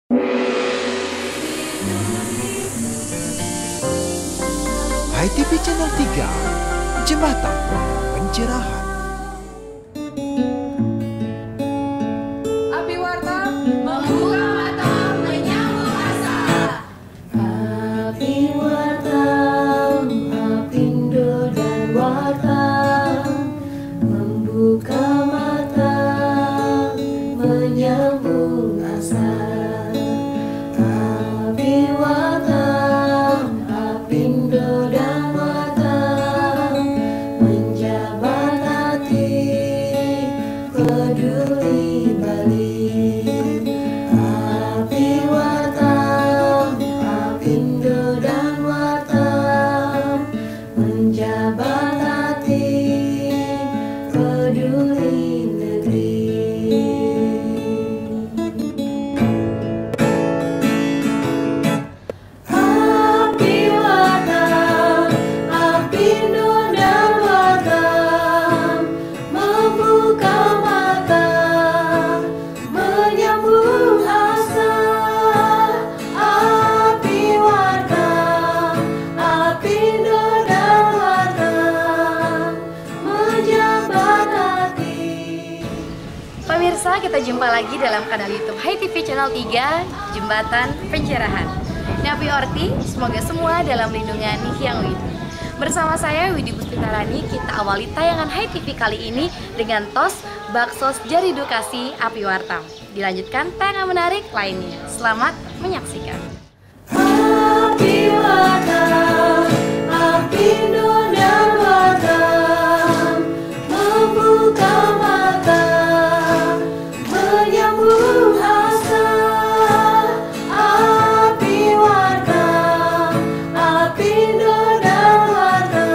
HiTV Channel 3, Jembatan Pencerahan. Api Warta membuka mata menyambut asa. Api Warta, Apindo dan Warta membuka mata menyambung asa. Api Warta, Apindo dan Warta menjabat hati peduli Bali. Api Warta, Apindo dan Warta menjabat hati peduli negeri. Api Warta, Apindo dan Warta membuka mata menyambung asa. Api Warta, Apindo dan Warta menjabat hati. Pemirsa, kita jumpa lagi dalam kanal YouTube HiTV Channel 3, Jembatan Pencerahan. Napi Orti, semoga semua dalam lindungan Hyang Widi. Bersama saya Widi Puspitarani, kita awali tayangan HiTV kali ini dengan tos bakso Jari Edukasi Api Warta. Dilanjutkan tayangan menarik lainnya. Selamat menyaksikan. Api Warta, Apindo dan Warta membuka mata menyambung asa. Api Warta, Apindo dan Warta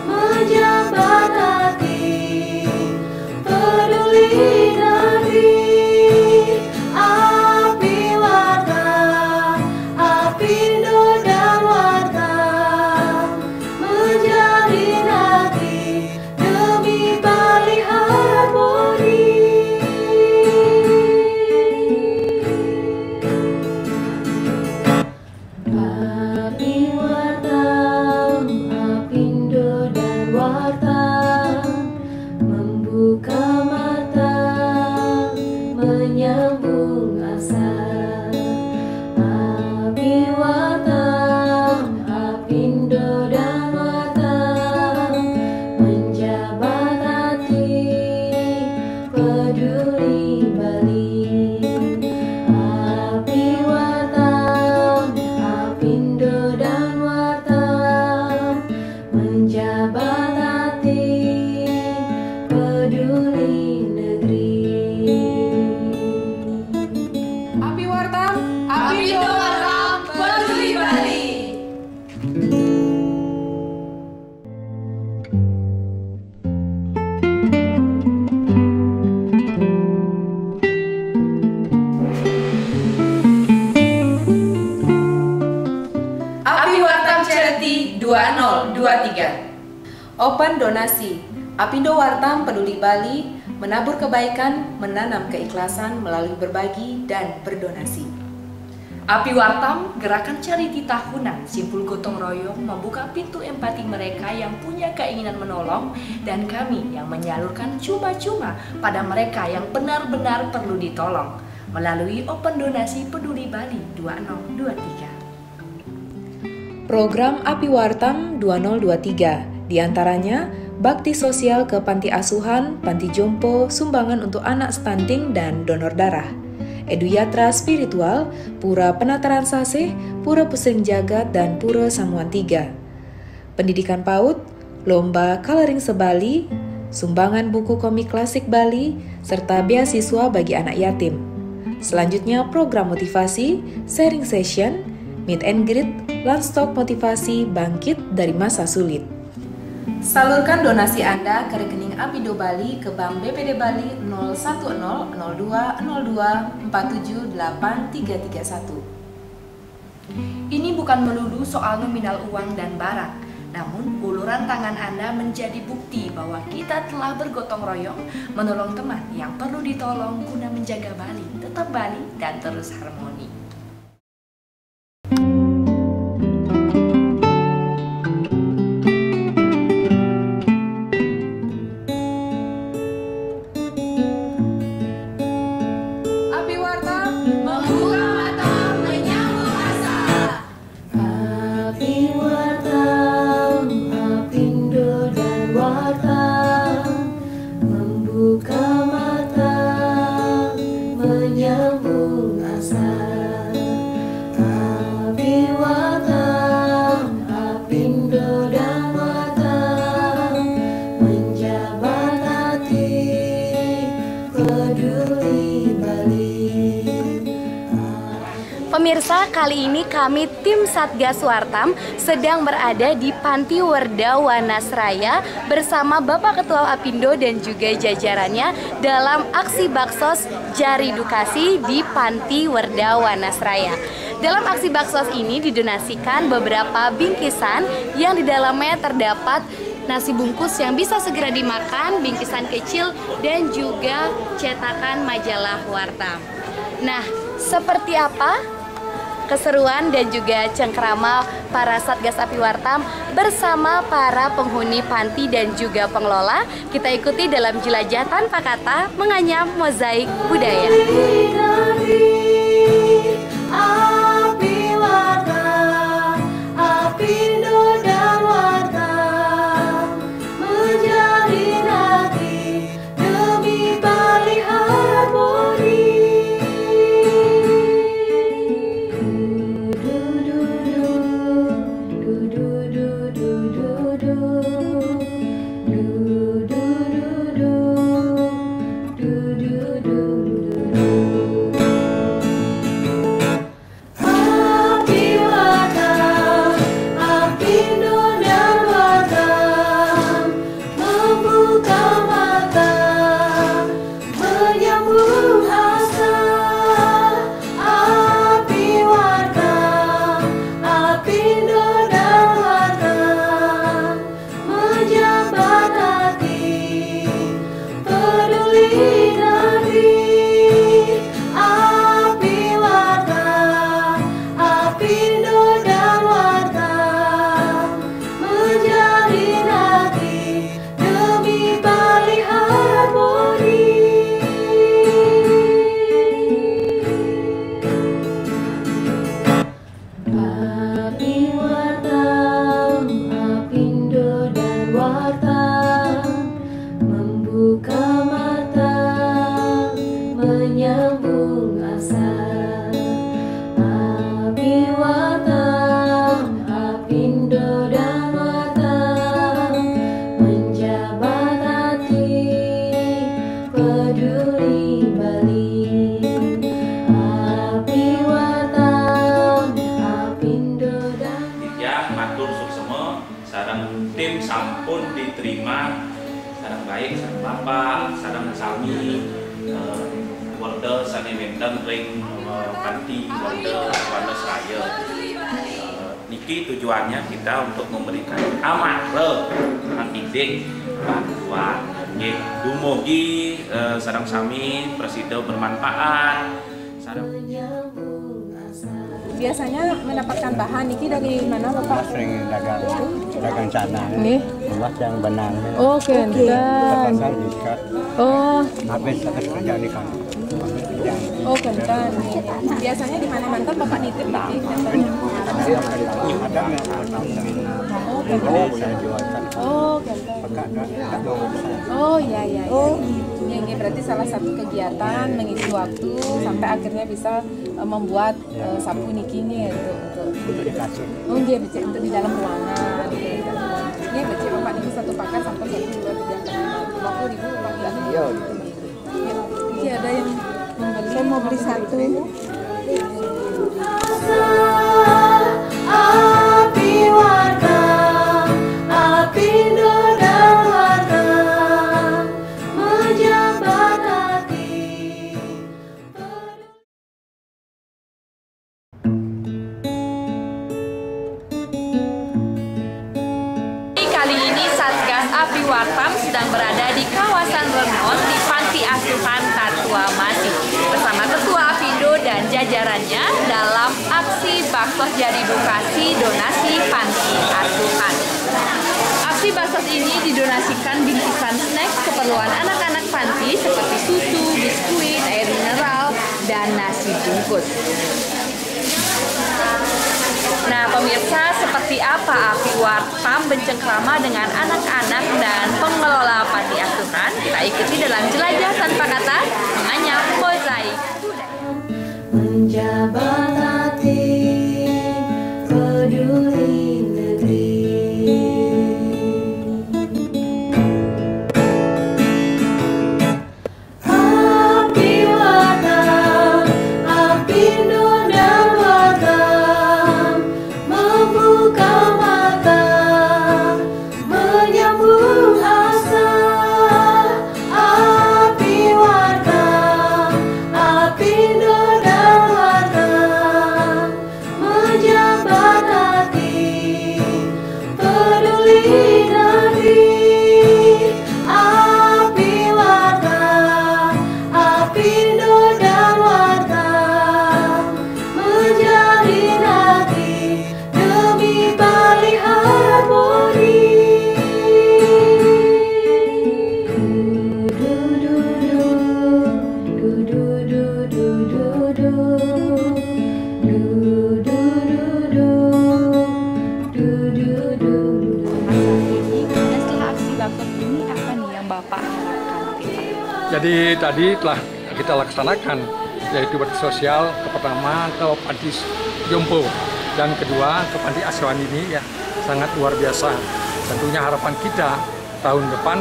menjabat hati peduli negeri. Api Warta, Apindo dan Warta menjalin hati demi Bali harmoni. Api Warta, Apindo dan Warta membuka mata menyambung asa. Api Warta, Apindo dan Warta menjabat hati peduli Bali. Api Warta, Apindo dan Warta menjabat hati peduli negeri. Api Warta, Apindo Warta, peduli Bali. Api Warta Charity 2023. Open donasi. Apindo Warta Peduli Bali menabur kebaikan, menanam keikhlasan melalui berbagi dan berdonasi. Api Wartam, gerakan charity tahunan, simpul gotong royong membuka pintu empati mereka yang punya keinginan menolong dan kami yang menyalurkan cuma-cuma pada mereka yang benar-benar perlu ditolong melalui Open Donasi Peduli Bali 2023. Program Api Wartam 2023 diantaranya bakti sosial ke panti asuhan, panti jompo, sumbangan untuk anak stunting dan donor darah, eduyatra spiritual, pura penataran sasih, pura pusing jagat dan pura samuan tiga, pendidikan PAUD, lomba coloring sebali, sumbangan buku komik klasik Bali, serta beasiswa bagi anak yatim. Selanjutnya program motivasi, sharing session, meet and greet, lunch talk motivasi bangkit dari masa sulit. Salurkan donasi Anda ke rekening Apindo Bali ke Bank BPD Bali 0100247831. Ini bukan melulu soal nominal uang dan barang, namun uluran tangan Anda menjadi bukti bahwa kita telah bergotong royong menolong teman yang perlu ditolong guna menjaga Bali tetap tetap Bali dan terus harmoni. Api Wartam membuka mata menyambut asa. Api Wartam, Apindo dan Wartam membuka mata menyambung asa. Api Wartam, Apindo dan Wartam menjabat hati peduli Bali. Pemirsa, kali ini kami tim Satgas Wartam sedang berada di Panti Werda Wanasraya bersama Bapak Ketua Apindo dan juga jajarannya dalam aksi Baksos Jari Edukasi di Panti Werda Wanasraya. Dalam aksi Baksos ini didonasikan beberapa bingkisan yang di dalamnya terdapat nasi bungkus yang bisa segera dimakan, bingkisan kecil, dan juga cetakan majalah Wartam. Nah, seperti apa keseruan dan juga cengkrama para Satgas Api Wartam bersama para penghuni panti dan juga pengelola? Kita ikuti dalam jelajah tanpa kata menganyam mozaik budaya. Api Wartam, Apindo dan Wartam menjalin hati demi Bali harmoni. Tim sampun diterima sareng baik sareng bapak sareng sami Werda sanewenten ring Panti Werda Wanasraya. Niki tujuannya kita untuk memberikan amare didik bantuan nggih dumugi sareng sami presida bermanfaat sareng. Biasanya mendapatkan bahan niki dari mana Bapak? Sering dagang sana. Nih. Buat yang benang. Oh, kentan. Pasar dikat. Oh, Habis kerja di kantor. oh kentan. Biasanya di mana mantan Bapak nitip nitip biasanya? Ada Oh, kentan. saya jualkan. Oh, kentan. Oh, iya iya. Oh, ini berarti salah satu kegiatan mengisi waktu sampai akhirnya bisa membuat sapu nikinya untuk dikasih. Oh, dia becek untuk di dalam ruangan. Ini becek Bapak ini satu paket sampai 1, 2, 3, 4, 5, 50.000 Bapak bilang. Iya. Ini ada yang membeli. Saya mau beli satu. Api Wartam, Apindo dan Wartam menjabat hati. Kali ini Satgas Api Wartam sedang berada di kawasan Remon di Panti Asuhan Tatua Masih bersama Ketua jajarannya dalam aksi Baksos Jadi Edukasi Donasi Panti Asuhan. Aksi baksos ini didonasikan bingkisan snack keperluan anak-anak panti seperti susu, biskuit, air mineral, dan nasi bungkus. Nah pemirsa, seperti apa Api Wartam bercengkrama dengan anak-anak dan pengelola panti asuhan? Kita ikuti dalam Jelajah Tanpa Kata menganyam mozaik budaya. Menjabat hati peduli negeri. Api Wartam, api nur dan wartam, membuka mata, menyambung asa. Api Wartam, api nur dan wartam, menjabat hati peduli negeri. Api Wartam, api nur dan wartam, menjalin hati demi balik harmoni. Dan setelah aksi baksos ini apa nih yang Bapak harapkan? Jadi tadi telah kita laksanakan, yaitu bakti sosial pertama ke Panti Jompo dan kedua ke Panti Asuhan ini ya sangat luar biasa. Tentunya harapan kita tahun depan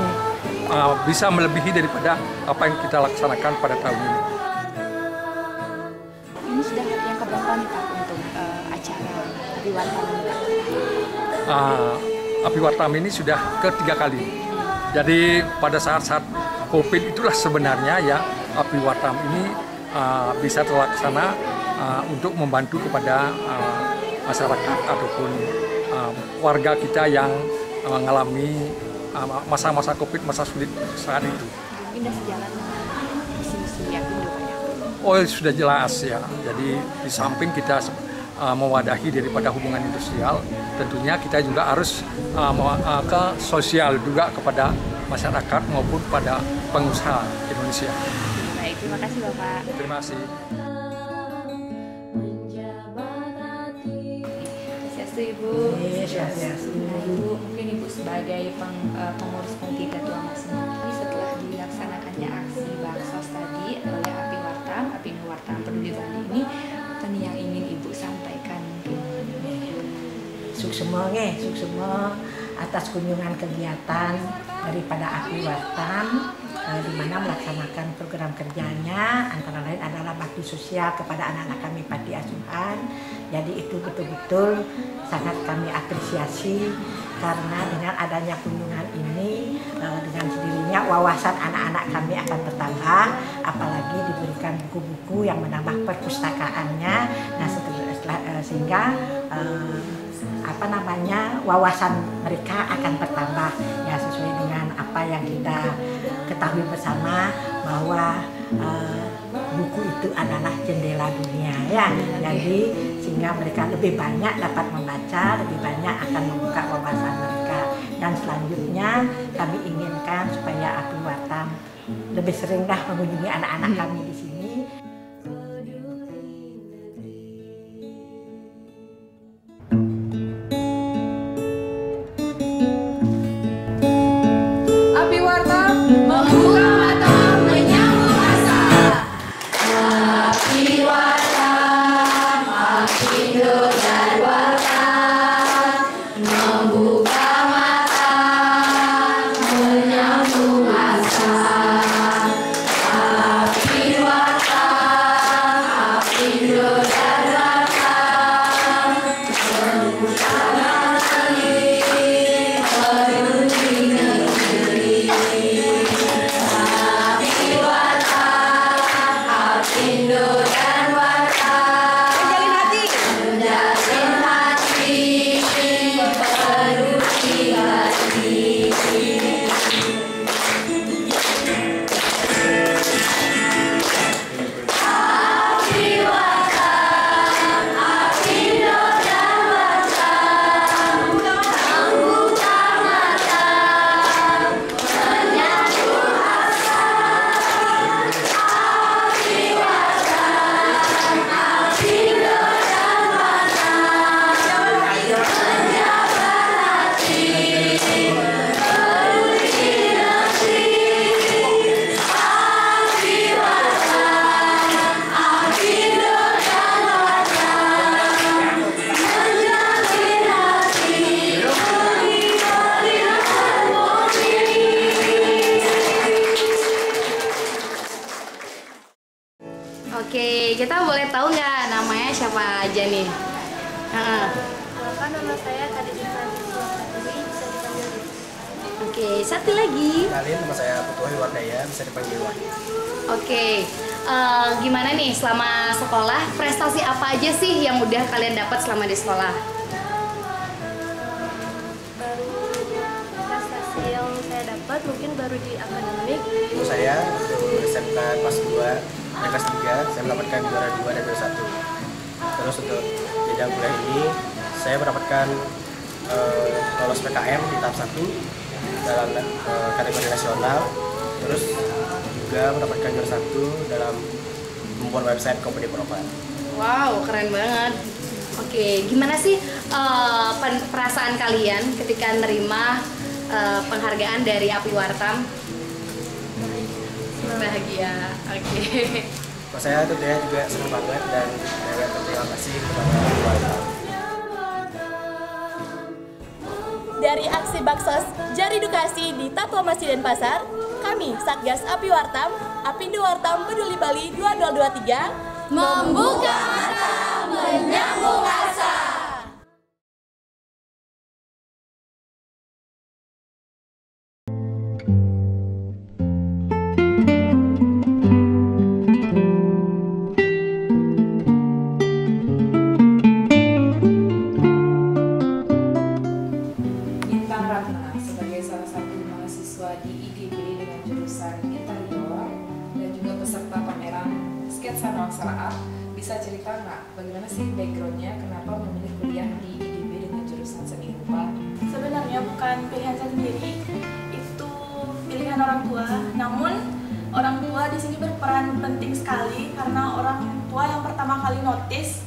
bisa melebihi daripada apa yang kita laksanakan pada tahun ini. Ini sudah yang keberapa nih Pak untuk acara Api Wartam ini? Api Wartam ini sudah ketiga kali. Jadi pada saat-saat COVID itulah sebenarnya ya Api Wartam ini bisa terlaksana untuk membantu kepada masyarakat ataupun warga kita yang mengalami masa-masa COVID, masa sulit saat itu. Pindah sejalan dengan visi-misi Apindo Pak ya? Oh sudah jelas ya. Jadi di samping kita mewadahi daripada hubungan industrial, tentunya kita juga harus ke sosial juga kepada masyarakat maupun pada pengusaha Indonesia. Baik, terima kasih Bapak. Terima kasih. Swastiastu Ibu. Nah, Ibu, mungkin Ibu sebagai pengurus Panti Ketua Masing-Masing setelah dilaksanakannya aksi baksos tadi oleh Api Wartam, Api Wartam Peduli Bali ini, apa nih yang ingin Ibu sampaikan? Suksema atas kunjungan kegiatan daripada Api Wartam di mana melaksanakan program kerjanya antara lain adalah bakti sosial kepada anak-anak kami panti asuhan. Jadi itu betul-betul sangat kami apresiasi karena dengan adanya kunjungan ini dengan sendirinya wawasan anak-anak kami akan bertambah, apalagi diberikan buku-buku yang menambah perpustakaannya. Nah sehingga wawasan mereka akan bertambah ya sesuai dengan apa yang kita ketahui bersama bahwa buku itu adalah jendela dunia ya. Jadi sehingga mereka lebih banyak dapat membaca, lebih banyak akan membuka wawasan mereka. Dan selanjutnya kami inginkan supaya Api Wartam lebih seringlah mengunjungi anak-anak kami di sini. Api Wartam membuka mata, menyambut asa. Api Wartam, api nur dan wartam, membuka mata, menyambut asa. Api Wartam. Boleh tahu nggak namanya siapa aja nih? Kan nama saya Kadit Francisco Fatih, bisa dipanggil Rizky. Oke, satu lagi. Kenalin, nama saya Putuhi Wardaya, bisa dipanggil Wahyu. Oke, gimana nih selama sekolah, prestasi apa aja sih yang udah kalian dapat selama di sekolah? Baru prestasi yang saya dapat mungkin baru di akademik. Untuk saya, untuk SMK kelas 2 dan kelas 3, saya mendapatkan juara 2 dan juara 1. Terus untuk jenjang kuliah ini, saya mendapatkan lolos PKM di tahap 1 dalam kategori nasional. Terus juga mendapatkan juara 1 dalam membuat website company profile. Wow, keren banget. Oke, gimana sih perasaan kalian ketika nerima penghargaan dari Api Wartam? Bahagia. Oke. Kalau saya tentunya juga senang banget dan saya berterima kasih kepada Api Wartam. Dari aksi Baksos Jari Edukasi di Tatwa Masjid Denpasar, kami Satgas Api Wartam, Apindo Wartam Peduli Bali 2023 membuka mata, menyambung asa. Bisa cerita nggak bagaimana sih backgroundnya, kenapa memilih kuliah di IDB dengan jurusan seni rupa? Sebenarnya bukan pilihan saya sendiri, itu pilihan orang tua. Namun orang tua di sini berperan penting sekali karena orang tua yang pertama kali notice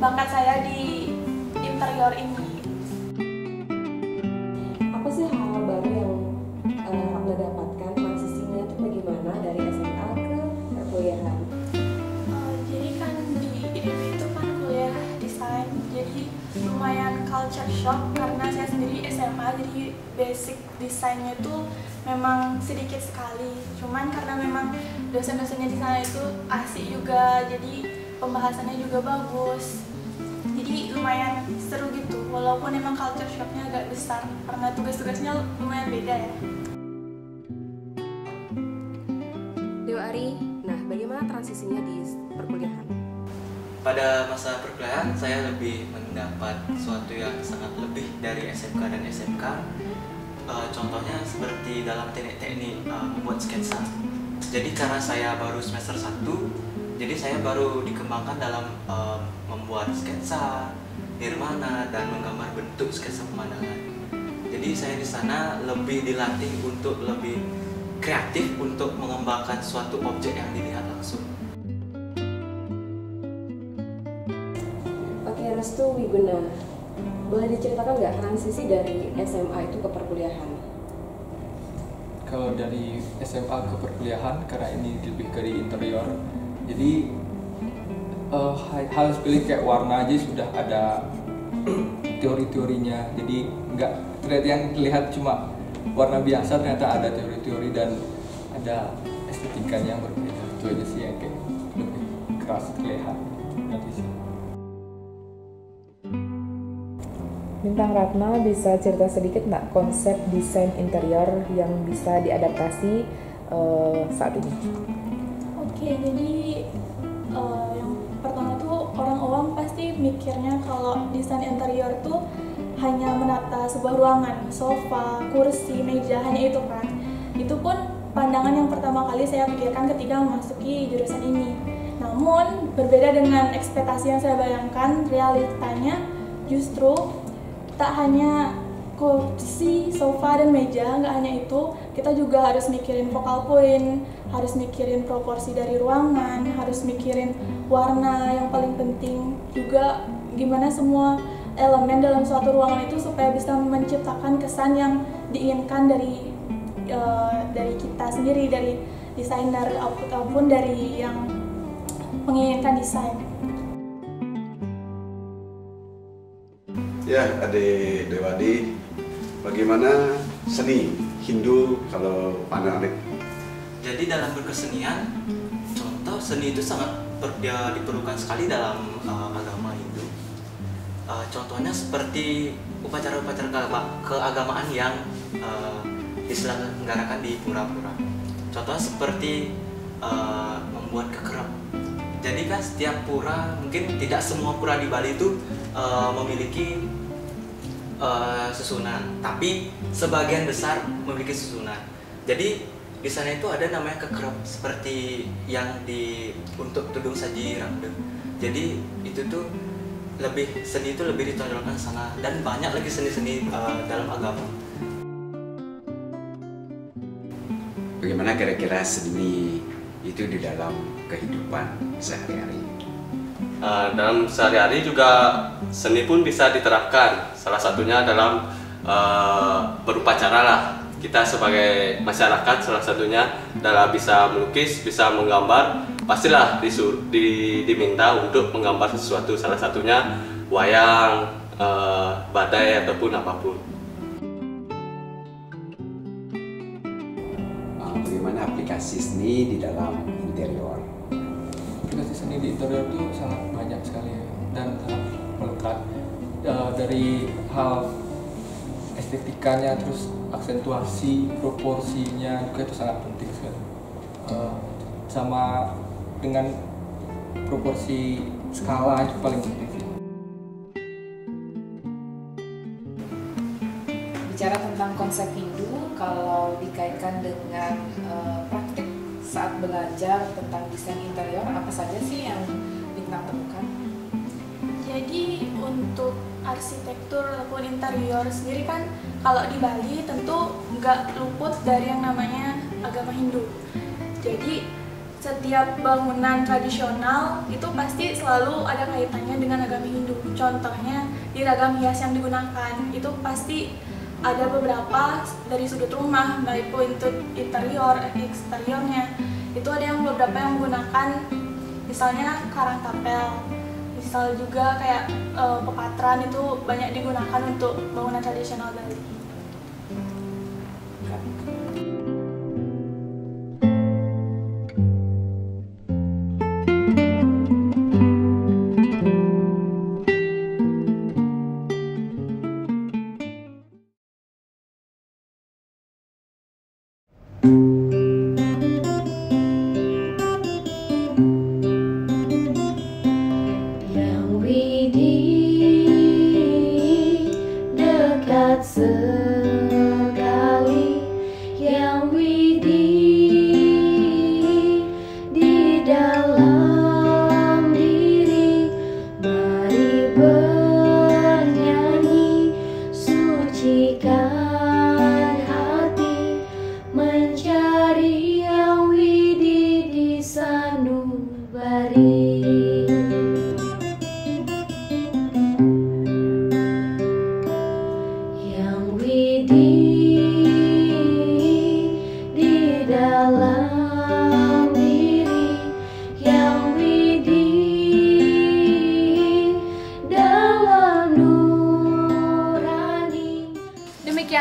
bakat saya di interior ini. Apa sih hal baru yang Anda dapatkan, transisinya itu bagaimana dari SMA ke perkuliahan? Lumayan culture shock karena saya sendiri SMA, jadi basic desainnya itu memang sedikit sekali. Cuman karena memang dosen-dosennya di sana itu asik juga, jadi pembahasannya juga bagus. Jadi lumayan seru gitu, walaupun memang culture shocknya agak besar karena tugas-tugasnya lumayan beda ya. Dewa Ari, nah bagaimana transisinya di perkuliahan? Pada masa perkuliahan saya lebih mendapat sesuatu yang sangat lebih dari SMK dan SMK. Contohnya seperti dalam teknik-teknik membuat sketsa. Jadi karena saya baru semester 1, jadi saya baru dikembangkan dalam membuat sketsa, nirmana, dan menggambar bentuk sketsa pemandangan. Jadi saya di sana lebih dilatih untuk lebih kreatif untuk mengembangkan suatu objek yang dilihat langsung. Restu Wiguna, boleh diceritakan nggak transisi dari SMA itu ke perkuliahan? Kalau dari SMA ke perkuliahan, karena ini lebih ke di interior, jadi hal sepele kayak warna aja sudah ada teori-teorinya. Jadi nggak terlihat yang terlihat cuma warna biasa, ternyata ada teori-teori dan ada estetikanya yang berbeda. Itu aja sih yang kayak lebih keras terlihat dari sini. Bintang Ratna, bisa cerita sedikit nggak konsep desain interior yang bisa diadaptasi saat ini? Oke, jadi yang pertama tuh orang awam pasti mikirnya kalau desain interior tuh hanya menata sebuah ruangan, sofa, kursi, meja, hanya itu kan. Itu pun pandangan yang pertama kali saya pikirkan ketika memasuki jurusan ini. Namun berbeda dengan ekspektasi yang saya bayangkan, realitanya justru tak hanya kursi, sofa, dan meja, nggak hanya itu, kita juga harus mikirin focal point, harus mikirin proporsi dari ruangan, harus mikirin warna yang paling penting, juga gimana semua elemen dalam suatu ruangan itu supaya bisa menciptakan kesan yang diinginkan dari kita sendiri, dari desainer ataupun dari yang menginginkan desain. Ya, Adik Dewadi, bagaimana seni Hindu kalau pandang Adik? Jadi dalam berkesenian, contoh seni itu sangat diperlukan sekali dalam agama Hindu. Contohnya seperti upacara-upacara keagamaan yang diselenggarakan di pura-pura. Contohnya seperti membuat kekerap. Jadi kan setiap pura, mungkin tidak semua pura di Bali itu memiliki susunan, tapi sebagian besar memiliki susunan. Jadi di sana itu ada namanya kekerap, seperti yang untuk tudung saji ramde. Jadi itu tuh seni itu lebih ditonjolkan sana, dan banyak lagi seni-seni dalam agama. Bagaimana kira-kira seni itu di dalam kehidupan sehari-hari? Dalam sehari-hari juga seni pun bisa diterapkan. Salah satunya dalam berupacara lah. Kita sebagai masyarakat salah satunya adalah bisa melukis, bisa menggambar. Pastilah diminta untuk menggambar sesuatu. Salah satunya wayang, badai ataupun apapun. Bagaimana aplikasi seni di dalam interior? Aplikasi seni di interior itu sangat banyak sekali ya, dan sangat melekat dari hal estetikanya, terus aksentuasi, proporsinya juga itu sangat penting sekali. Sama dengan proporsi skala itu paling penting sih. Bicara tentang konsep Hindu, kalau dikaitkan dengan praktik saat belajar tentang desain interior, apa saja sih yang Bintang temukan? Jadi untuk arsitektur ataupun interior sendiri kan kalau di Bali tentu nggak luput dari yang namanya agama Hindu. Jadi setiap bangunan tradisional itu pasti selalu ada kaitannya dengan agama Hindu. Contohnya di ragam hias yang digunakan itu pasti ada beberapa dari sudut rumah, baik untuk interior, eksteriornya. Itu ada yang beberapa yang menggunakan misalnya karang tapel. Misal juga kayak pepatran itu banyak digunakan untuk bangunan tradisional Bali.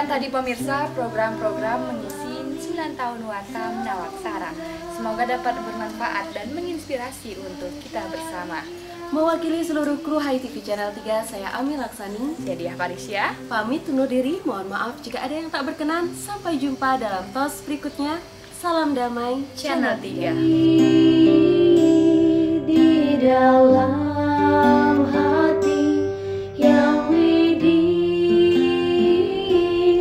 Tadi pemirsa, program-program mengisi 9 tahun Watam Nawaksara. Semoga dapat bermanfaat dan menginspirasi untuk kita bersama. Mewakili seluruh kru Hai TV Channel 3, saya Ami Laksani, Jadiah Parisya, pamit undur diri. Mohon maaf jika ada yang tak berkenan. Sampai jumpa dalam tos berikutnya. Salam damai Channel 3. Di dalam hati yang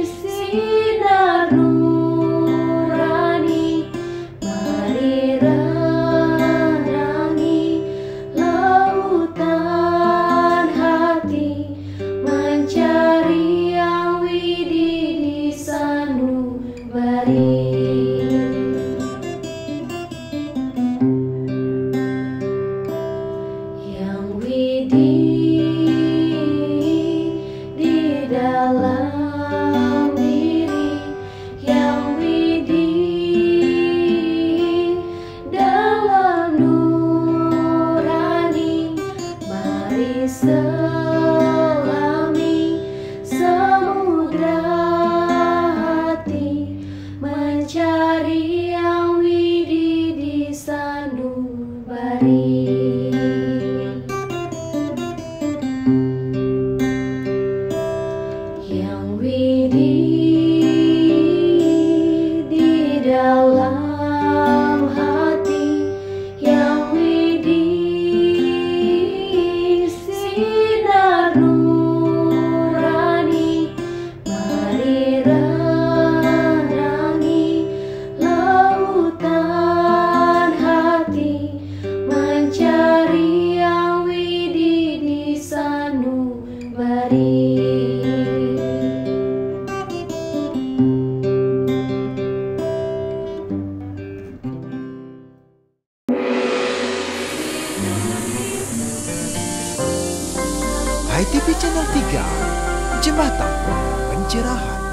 sinar nurani, mari renangi lautan hati, mencari yang widih di sanubari. Yang widih di dalam diri, yang widih dalam nurani, mari selami samudra hati, mencari yang widih di sanubari. HiTV Channel 3, Jembatan Pencerahan.